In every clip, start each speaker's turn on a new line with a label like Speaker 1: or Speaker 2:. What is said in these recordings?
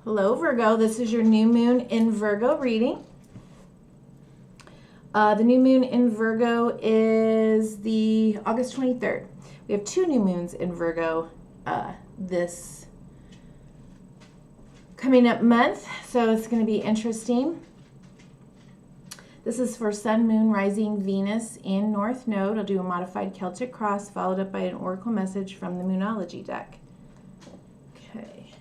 Speaker 1: Hello, Virgo. This is your new moon in Virgo reading. The new moon in Virgo is the August 23rd. We have two new moons in Virgo this coming up month, so it's going to be interesting. This is for Sun, Moon, Rising, Venus in North Node. I'll do a modified Celtic cross followed up by an oracle message from the Moonology deck. Okay.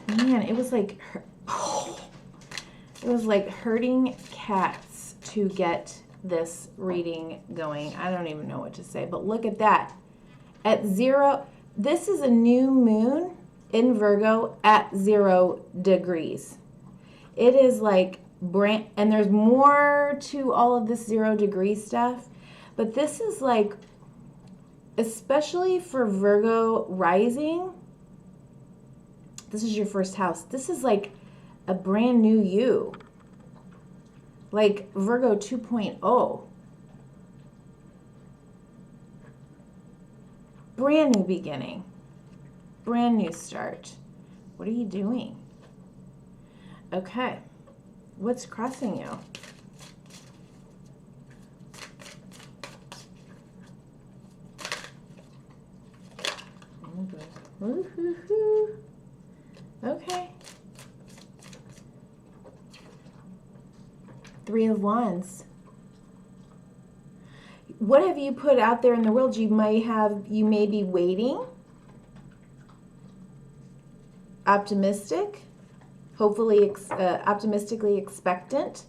Speaker 1: Man, it was like hurting cats to get this reading going. I don't even know what to say, but look at that. At 0, this is a new moon in Virgo at 0 degrees. It is like and there's more to all of this 0 degree stuff, but this is like, especially for Virgo rising, this is your first house. This is like a brand new you. Like Virgo 2.0. Brand new beginning. Brand new start. What are you doing? Okay. What's crossing you? Woo-hoo-hoo. Okay. 3 of Wands. What have you put out there in the world? You may be waiting, optimistic, hopefully optimistically expectant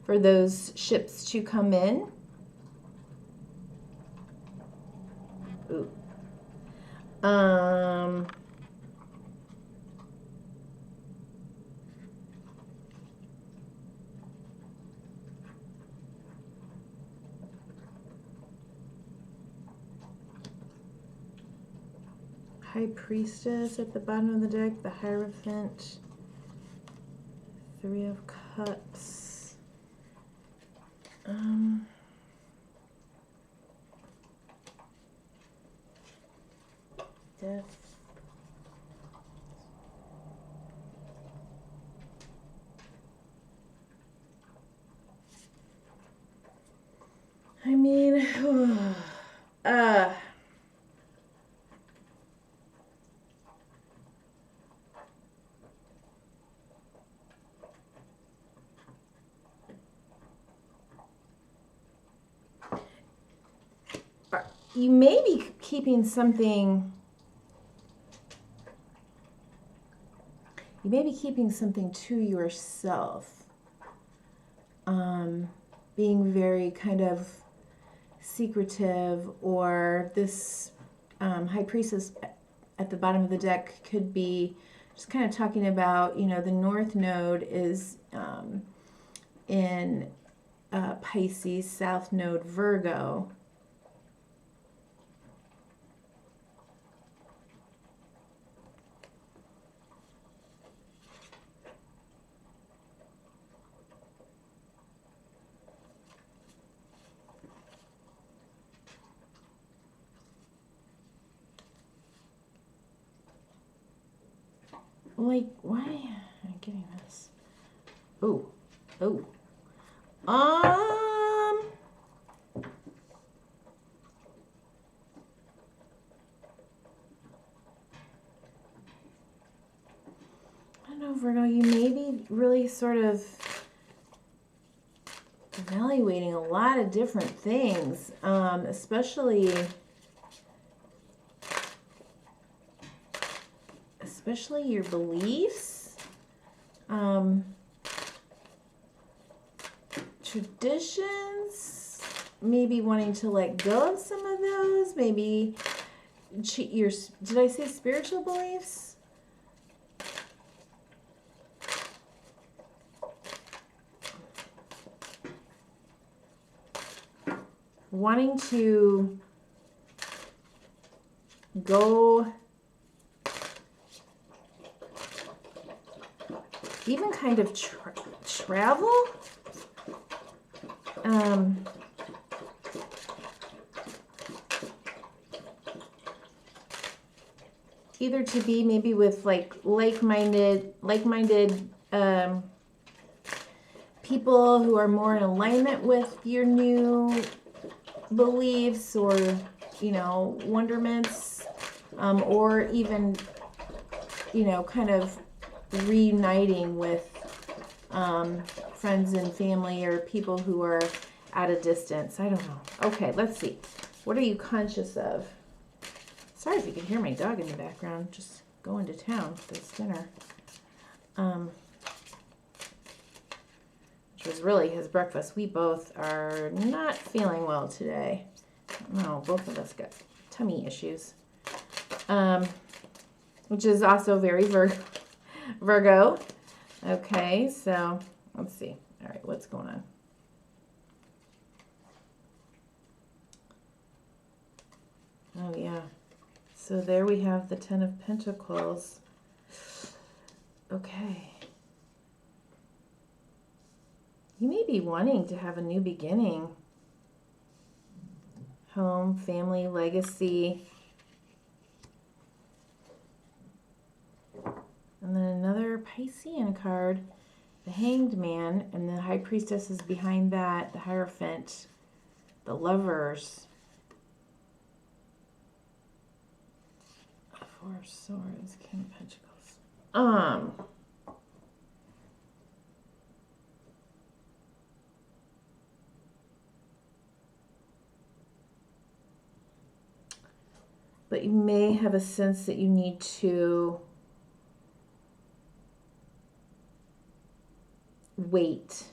Speaker 1: for those ships to come in. Ooh. High Priestess at the bottom of the deck, the Hierophant, 3 of Cups. Death. I mean, you may be keeping something. You may be keeping something to yourself. Being very kind of secretive, or this High Priestess at the bottom of the deck could be just kind of talking about, you know, the North Node is in Pisces, South Node Virgo. Like, why am I getting this? Oh. I don't know, Virgo, you may be really sort of evaluating a lot of different things, especially your beliefs, traditions, maybe wanting to let go of some of those, maybe did I say spiritual beliefs? Wanting to go, even kind of travel. either to be maybe with like like-minded people who are more in alignment with your new beliefs or, you know, wonderments, or even, you know, kind of reuniting with friends and family or people who are at a distance. I don't know. Okay, let's see. What are you conscious of? Sorry if you can hear my dog in the background, just going to town with this dinner. Which was really his breakfast. We both are not feeling well today. No, both of us got tummy issues. Which is also very Virgo. Okay, so let's see. All right, what's going on? Oh, yeah. So there we have the Ten of Pentacles. Okay. You may be wanting to have a new beginning. Home, family, legacy. And then another Piscean card, the Hanged Man, and the High Priestess is behind that, the Hierophant, the Lovers. Four of Swords, King of Pentacles. But you may have a sense that you need to wait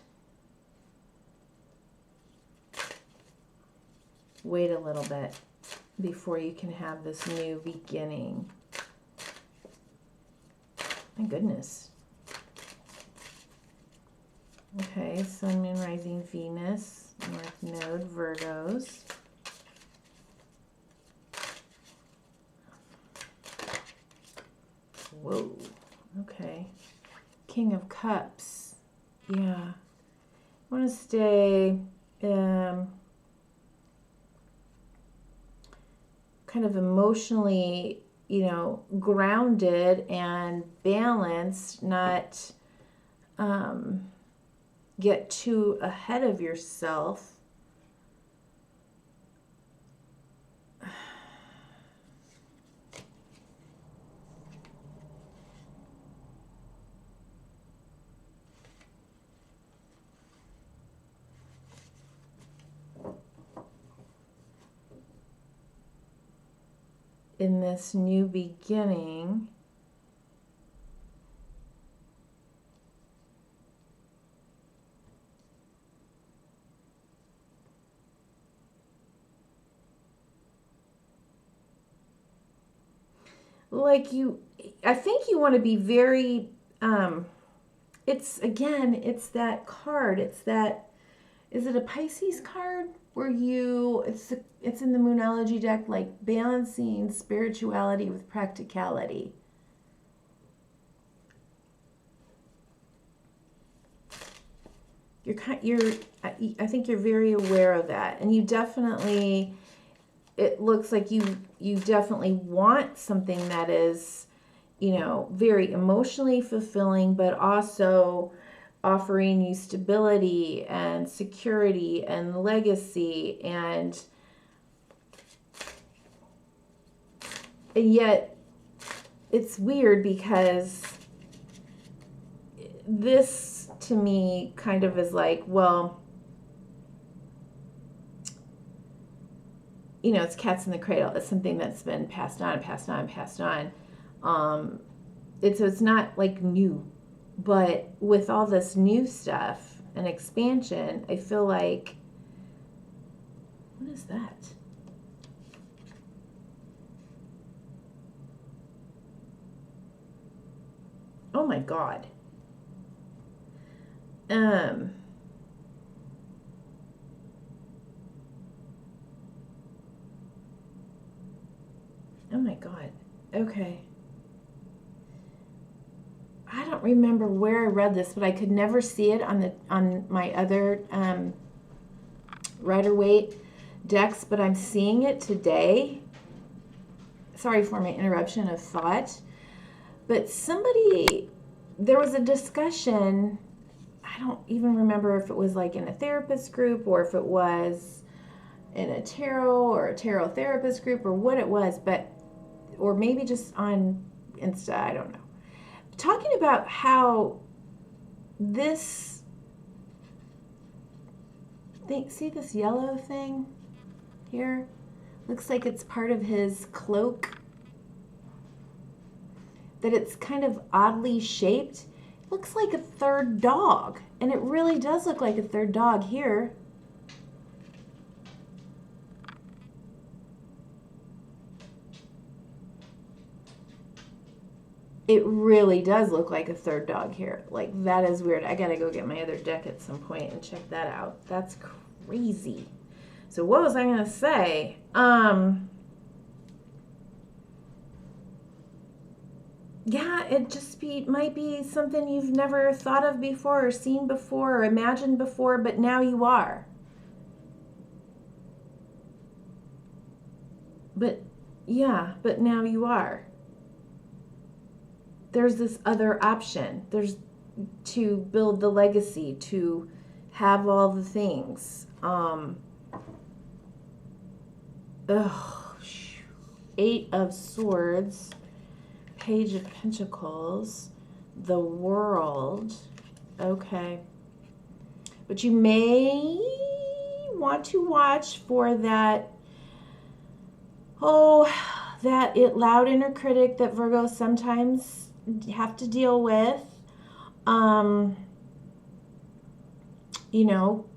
Speaker 1: a little bit before you can have this new beginning. My goodness. Okay, Sun, Moon, Rising, Venus, North Node, Virgos. Whoa, okay. King of Cups. Yeah. I want to stay kind of emotionally, you know, grounded and balanced, not get too ahead of yourself. In this new beginning, like I think you want to be very, it's that card, it's that, is it a Pisces card? Where it's in the Moonology deck, like balancing spirituality with practicality. I think you're very aware of that, and you definitely, it looks like you definitely want something that is, you know, very emotionally fulfilling, but also offering you stability and security and legacy, and yet it's weird because this to me kind of is like, well, you know, it's cats in the cradle. It's something that's been passed on. It's not like new. But with all this new stuff and expansion, I feel like, what is that? Oh my God. Oh my God. Okay. I don't remember where I read this, but I could never see it on my other Rider-Waite decks, but I'm seeing it today. sorry for my interruption of thought, but there was a discussion, I don't even remember if it was like in a therapist group or if it was in a tarot or a tarot therapist group or what it was, or maybe just on Insta, I don't know. Talking about how this thing, see this yellow thing here? Looks like it's part of his cloak. That it's kind of oddly shaped. Looks like a third dog. And it really does look like a third dog here. It really does look like a third dog here. Like, that is weird. I gotta go get my other deck at some point and check that out. That's crazy. So what was I gonna say? Yeah, it just might be something you've never thought of before or seen before or imagined before, but now you are. But now you are. There's this other option. There's to build the legacy, to have all the things. Eight of Swords, Page of Pentacles, the World. Okay. But you may want to watch for that, that loud inner critic that Virgos sometimes have to deal with. You know,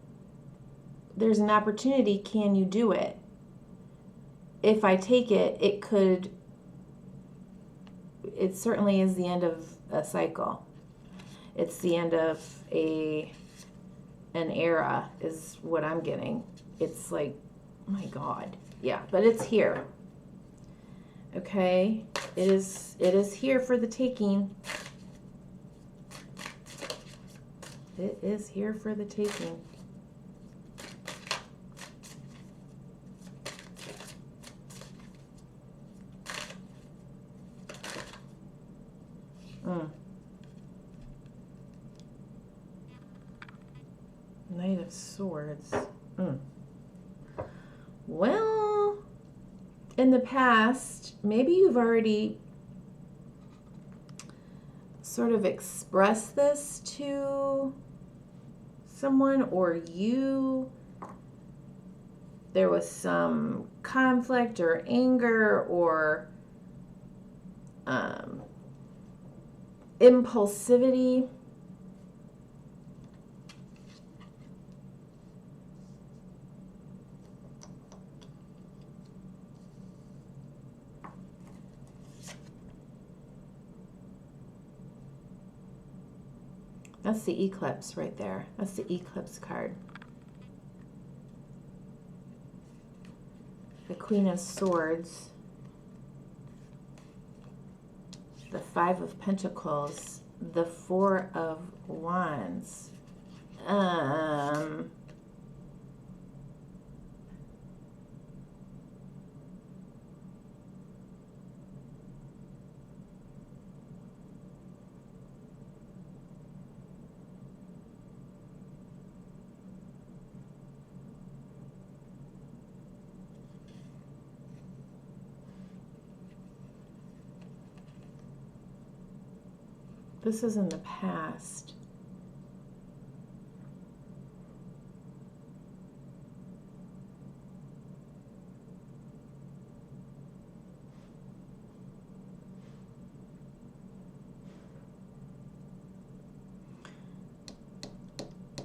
Speaker 1: there's an opportunity. Can you do it? If I take it, it certainly is the end of a cycle. It's the end of an era is what I'm getting. It's like, oh my God. Yeah, but it's here. Okay? It is here for the taking. It is here for the taking. Knight of Swords. Well, in the past, maybe you've already sort of expressed this to someone, or there was some conflict or anger or impulsivity. That's the eclipse right there. That's the eclipse card. The Queen of Swords. The Five of Pentacles. The Four of Wands. This is in the past.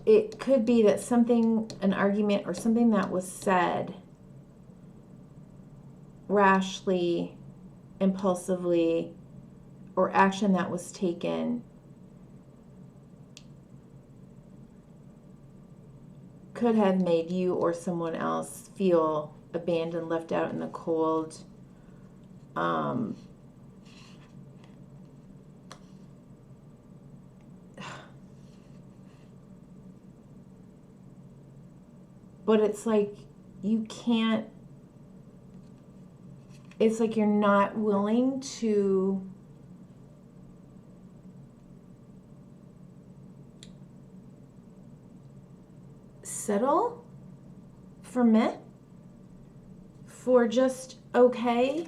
Speaker 1: It could be that an argument or something that was said rashly, impulsively, or action that was taken could have made you or someone else feel abandoned, left out in the cold. But it's like you can't it's like you're not willing to settle for meh, for just okay.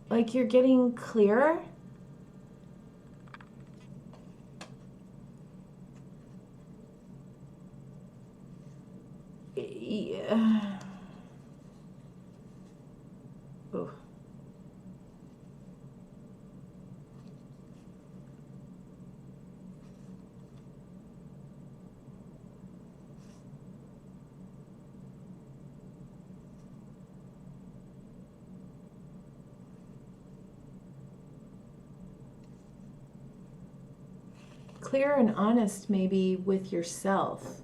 Speaker 1: Like you're getting clearer. Yeah. Ooh. Clear and honest maybe with yourself,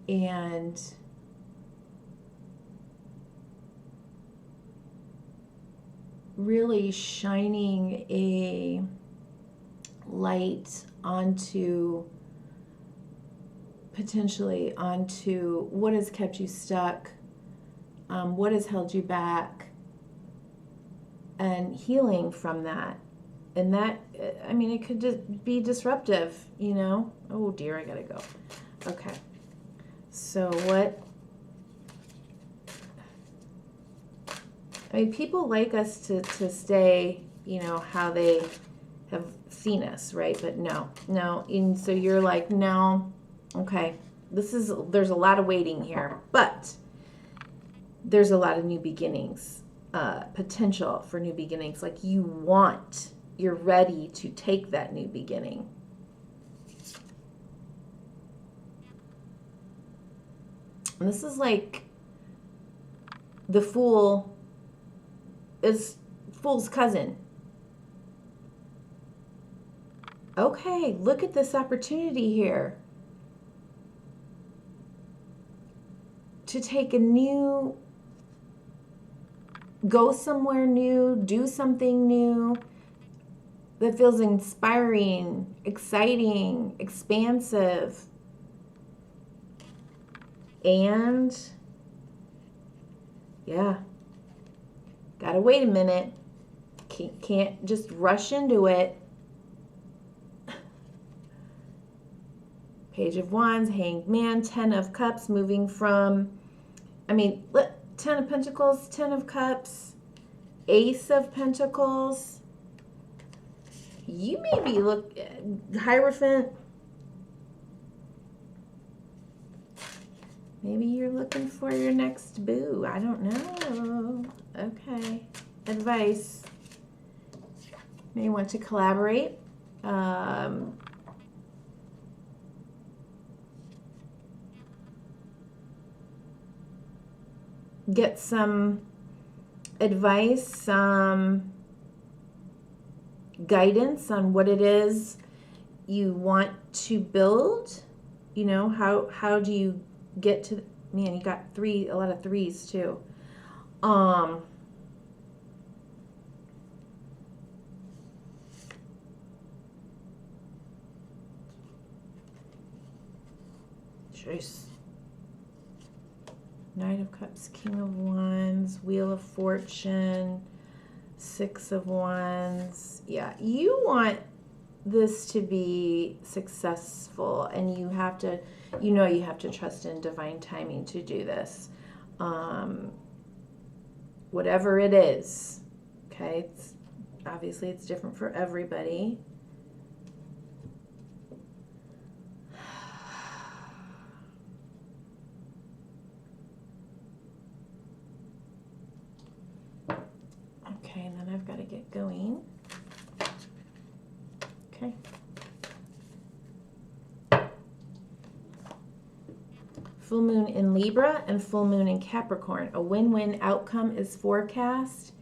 Speaker 1: and really shining a light onto, potentially onto, what has kept you stuck, what has held you back, and healing from that. And that, I mean, it could just be disruptive, you know? Oh dear, I gotta go. Okay. So what, I mean, people like us to stay, you know, how they have seen us, right? But no. And so you're like, no, okay, there's a lot of waiting here, but there's a lot of new beginnings, potential for new beginnings. Like you're ready to take that new beginning. And this is like the Fool is Fool's cousin. Okay, look at this opportunity here to take a new, go somewhere new, do something new that feels inspiring, exciting, expansive. And yeah, gotta wait a minute. Can't just rush into it. Page of Wands, Hanged Man, 10 of Cups, moving from, I mean, 10 of Pentacles, 10 of Cups, Ace of Pentacles. You maybe look, Hierophant. Maybe you're looking for your next boo. I don't know. Okay. Advice. May want to collaborate. Get some advice, some guidance on what it is you want to build. You know, how do you get to, man, you got a lot of threes too. Jeez. Knight of Cups, King of Wands, Wheel of Fortune, 6 of Wands. Yeah, you want this to be successful, and you have to, you have to trust in divine timing to do this. Whatever it is, okay? Obviously it's different for everybody. Okay, and then I've got to get going. Okay. Full moon in Libra and full moon in Capricorn. A win-win outcome is forecast,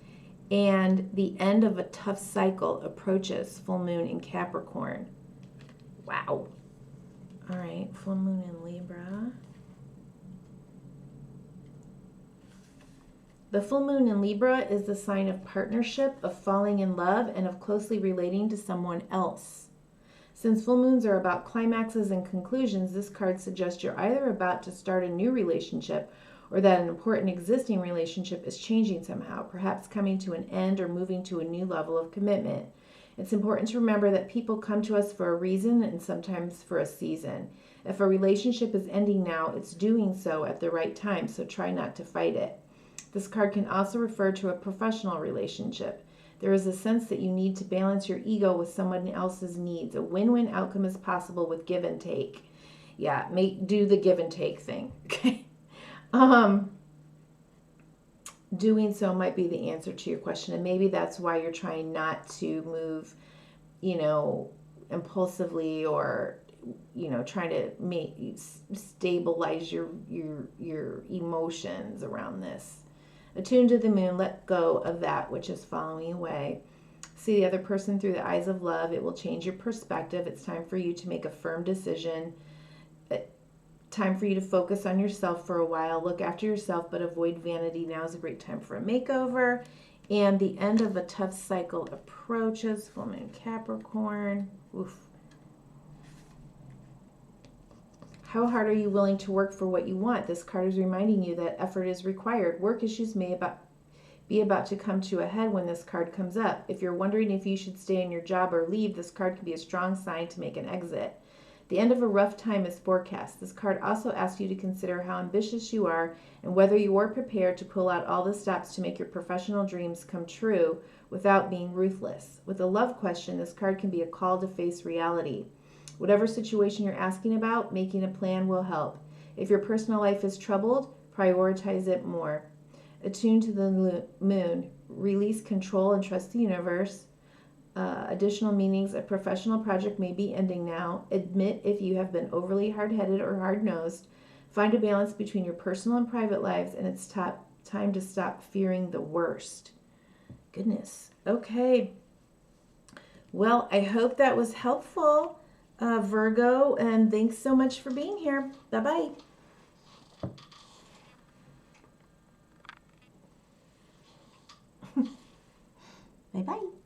Speaker 1: and the end of a tough cycle approaches. Full moon in Capricorn. Wow. All right, full moon in Libra. The full moon in Libra is the sign of partnership, of falling in love, and of closely relating to someone else. Since full moons are about climaxes and conclusions, this card suggests you're either about to start a new relationship or that an important existing relationship is changing somehow, perhaps coming to an end or moving to a new level of commitment. It's important to remember that people come to us for a reason and sometimes for a season. If a relationship is ending now, it's doing so at the right time, so try not to fight it. This card can also refer to a professional relationship. There is a sense that you need to balance your ego with someone else's needs. A win-win outcome is possible with give and take. Yeah, do the give and take thing. Okay. Doing so might be the answer to your question, and maybe that's why you're trying not to move, impulsively, or trying to stabilize your emotions around this. Attune to the moon, let go of that which is following away. See the other person through the eyes of love. It will change your perspective. It's time for you to make a firm decision. Time for you to focus on yourself for a while. Look after yourself, but avoid vanity. Now is a great time for a makeover. And the end of a tough cycle approaches. Full moon Capricorn. Oof. How hard are you willing to work for what you want? This card is reminding you that effort is required. Work issues may be about to come to a head when this card comes up. If you're wondering if you should stay in your job or leave, this card can be a strong sign to make an exit. The end of a rough time is forecast. This card also asks you to consider how ambitious you are and whether you are prepared to pull out all the stops to make your professional dreams come true without being ruthless. With a love question, this card can be a call to face reality. Whatever situation you're asking about, making a plan will help. If your personal life is troubled, prioritize it more. Attune to the moon. Release control and trust the universe. Additional meanings, a professional project may be ending now. Admit if you have been overly hard-headed or hard-nosed. Find a balance between your personal and private lives, and it's time to stop fearing the worst. Goodness. Okay. Well, I hope that was helpful, Virgo, and thanks so much for being here. Bye-bye. Bye-bye.